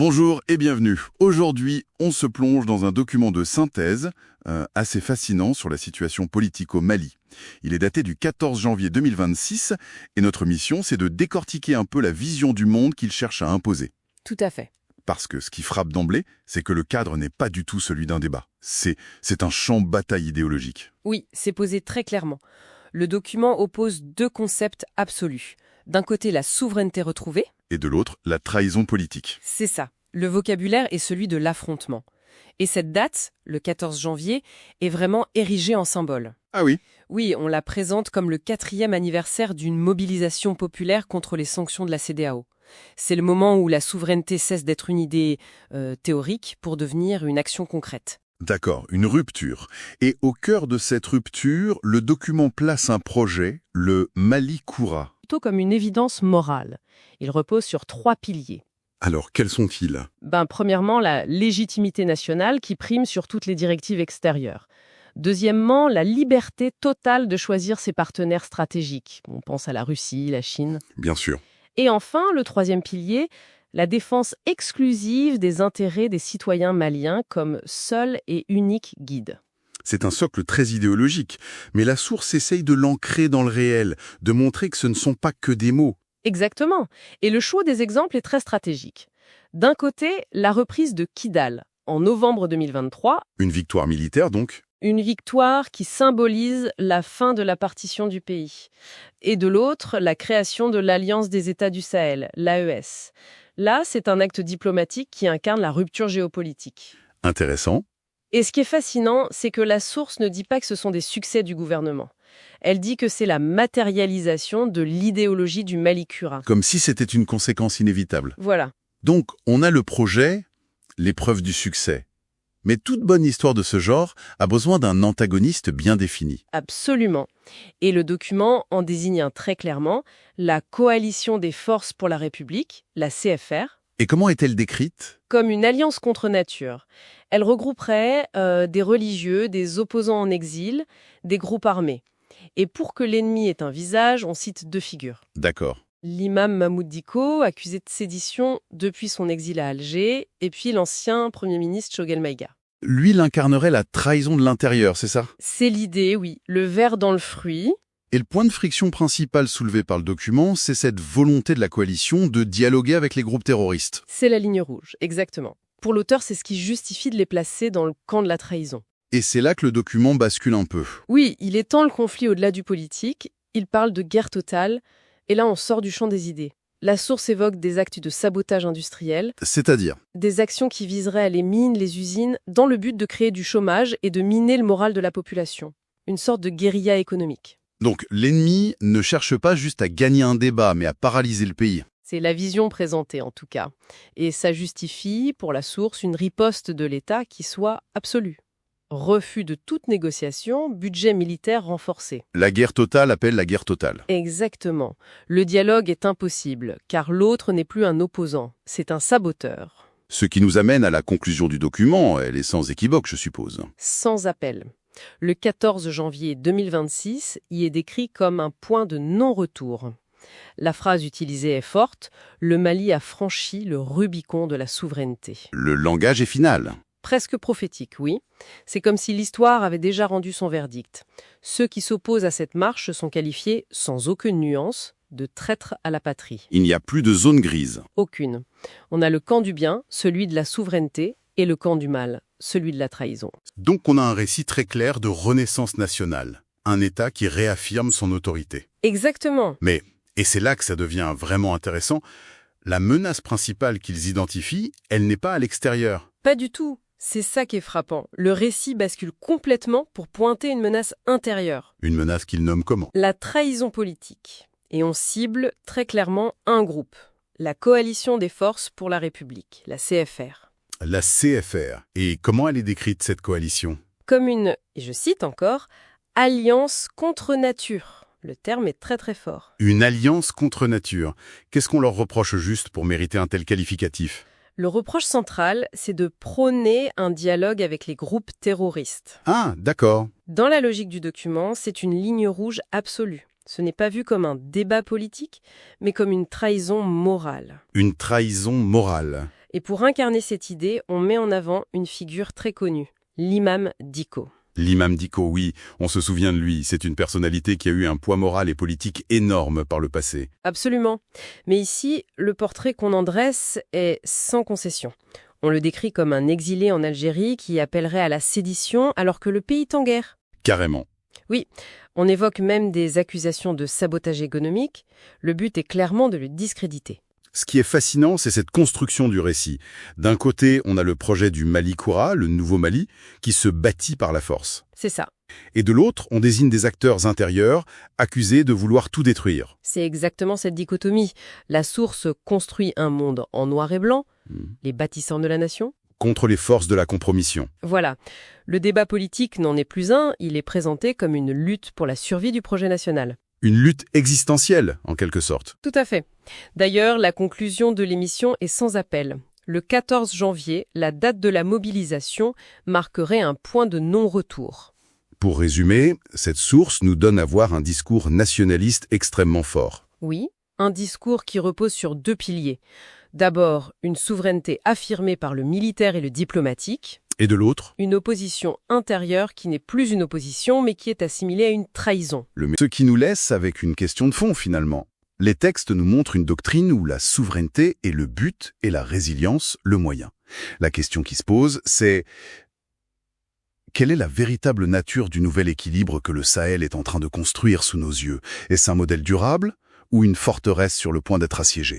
Bonjour et bienvenue. Aujourd'hui, on se plonge dans un document de synthèse assez fascinant sur la situation politique au Mali. Il est daté du 14 janvier 2026 et notre mission, c'est de décortiquer un peu la vision du monde qu'il cherche à imposer. Tout à fait. Parce que ce qui frappe d'emblée, c'est que le cadre n'est pas du tout celui d'un débat. C'est un champ de bataille idéologique. Oui, c'est posé très clairement. Le document oppose deux concepts absolus. D'un côté, la souveraineté retrouvée. Et de l'autre, la trahison politique. C'est ça. Le vocabulaire est celui de l'affrontement. Et cette date, le 14 janvier, est vraiment érigée en symbole. Ah oui? Oui, on la présente comme le 4e anniversaire d'une mobilisation populaire contre les sanctions de la CEDEAO. C'est le moment où la souveraineté cesse d'être une idée théorique pour devenir une action concrète. D'accord, une rupture. Et au cœur de cette rupture, le document place un projet, le Mali Koura. Plutôt comme une évidence morale. Il repose sur 3 piliers. Alors, quels sont-ils? Premièrement, la légitimité nationale qui prime sur toutes les directives extérieures. Deuxièmement, la liberté totale de choisir ses partenaires stratégiques. On pense à la Russie, la Chine. Bien sûr. Et enfin, le 3e pilier, la défense exclusive des intérêts des citoyens maliens comme seul et unique guide. C'est un socle très idéologique, mais la source essaye de l'ancrer dans le réel, de montrer que ce ne sont pas que des mots. Exactement. Et le choix des exemples est très stratégique. D'un côté, la reprise de Kidal, en novembre 2023. Une victoire militaire, donc? Une victoire qui symbolise la fin de la partition du pays. Et de l'autre, la création de l'Alliance des États du Sahel, l'AES. Là, c'est un acte diplomatique qui incarne la rupture géopolitique. Intéressant. Et ce qui est fascinant, c'est que la source ne dit pas que ce sont des succès du gouvernement. Elle dit que c'est la matérialisation de l'idéologie du Mali Koura. Comme si c'était une conséquence inévitable. Voilà. Donc, on a le projet, l'épreuve du succès. Mais toute bonne histoire de ce genre a besoin d'un antagoniste bien défini. Absolument. Et le document en désigne un très clairement, la Coalition des Forces pour la République, la CFR. Et comment est-elle décrite? Comme une alliance contre nature. Elle regrouperait des religieux, des opposants en exil, des groupes armés. Et pour que l'ennemi ait un visage, on cite 2 figures. D'accord. L'imam Mahmoud Dicko, accusé de sédition depuis son exil à Alger, et puis l'ancien Premier ministre Choguel Maïga. Lui, il incarnerait la trahison de l'intérieur, c'est ça? C'est l'idée, oui. Le ver dans le fruit. Et le point de friction principal soulevé par le document, c'est cette volonté de la coalition de dialoguer avec les groupes terroristes. C'est la ligne rouge, exactement. Pour l'auteur, c'est ce qui justifie de les placer dans le camp de la trahison. Et c'est là que le document bascule un peu. Oui, il étend le conflit au-delà du politique, il parle de guerre totale, et là on sort du champ des idées. La source évoque des actes de sabotage industriel, C'est-à-dire? des actions qui viseraient les mines, les usines, dans le but de créer du chômage et de miner le moral de la population. Une sorte de guérilla économique. Donc l'ennemi ne cherche pas juste à gagner un débat, mais à paralyser le pays. C'est la vision présentée en tout cas. Et ça justifie, pour la source, une riposte de l'État qui soit absolue. Refus de toute négociation, budget militaire renforcé. La guerre totale appelle la guerre totale. Exactement. Le dialogue est impossible, car l'autre n'est plus un opposant, c'est un saboteur. Ce qui nous amène à la conclusion du document, elle est sans équivoque, je suppose. Sans appel. Le 14 janvier 2026 y est décrit comme un point de non-retour. La phrase utilisée est forte, le Mali a franchi le Rubicon de la souveraineté. Le langage est final. Presque prophétique, oui. C'est comme si l'histoire avait déjà rendu son verdict. Ceux qui s'opposent à cette marche sont qualifiés, sans aucune nuance, de traîtres à la patrie. Il n'y a plus de zone grise. Aucune. On a le camp du bien, celui de la souveraineté, et le camp du mal, celui de la trahison. Donc on a un récit très clair de renaissance nationale. Un État qui réaffirme son autorité. Exactement. Mais, et c'est là que ça devient vraiment intéressant, la menace principale qu'ils identifient, elle n'est pas à l'extérieur. Pas du tout. C'est ça qui est frappant. Le récit bascule complètement pour pointer une menace intérieure. Une menace qu'ils nomment comment? La trahison politique. Et on cible très clairement un groupe. La Coalition des Forces pour la République, la CFR. La CFR. Et comment elle est décrite, cette coalition? Comme une, et je cite encore, alliance contre nature. Le terme est très très fort. Une alliance contre nature. Qu'est-ce qu'on leur reproche juste pour mériter un tel qualificatif? Le reproche central, c'est de prôner un dialogue avec les groupes terroristes. Ah, d'accord. Dans la logique du document, c'est une ligne rouge absolue. Ce n'est pas vu comme un débat politique, mais comme une trahison morale. Une trahison morale. Et pour incarner cette idée, on met en avant une figure très connue, l'imam Dicko. L'imam Dicko, oui, on se souvient de lui. C'est une personnalité qui a eu un poids moral et politique énorme par le passé. Absolument. Mais ici, le portrait qu'on en dresse est sans concession. On le décrit comme un exilé en Algérie qui appellerait à la sédition alors que le pays est en guerre. Carrément. Oui, on évoque même des accusations de sabotage économique. Le but est clairement de le discréditer. Ce qui est fascinant, c'est cette construction du récit. D'un côté, on a le projet du Mali Koura, le nouveau Mali, qui se bâtit par la force. C'est ça. Et de l'autre, on désigne des acteurs intérieurs accusés de vouloir tout détruire. C'est exactement cette dichotomie. La source construit un monde en noir et blanc, les bâtisseurs de la nation. Contre les forces de la compromission. Voilà. Le débat politique n'en est plus un, il est présenté comme une lutte pour la survie du projet national. Une lutte existentielle, en quelque sorte. Tout à fait. D'ailleurs, la conclusion de l'émission est sans appel. Le 14 janvier, la date de la mobilisation marquerait un point de non-retour. Pour résumer, cette source nous donne à voir un discours nationaliste extrêmement fort. Oui, un discours qui repose sur deux piliers. D'abord, une souveraineté affirmée par le militaire et le diplomatique. Et de l'autre, Une opposition intérieure qui n'est plus une opposition, mais qui est assimilée à une trahison. ce qui nous laisse avec une question de fond, finalement. Les textes nous montrent une doctrine où la souveraineté est le but et la résilience le moyen. La question qui se pose, c'est: quelle est la véritable nature du nouvel équilibre que le Sahel est en train de construire sous nos yeux? Est-ce un modèle durable ou une forteresse sur le point d'être assiégée?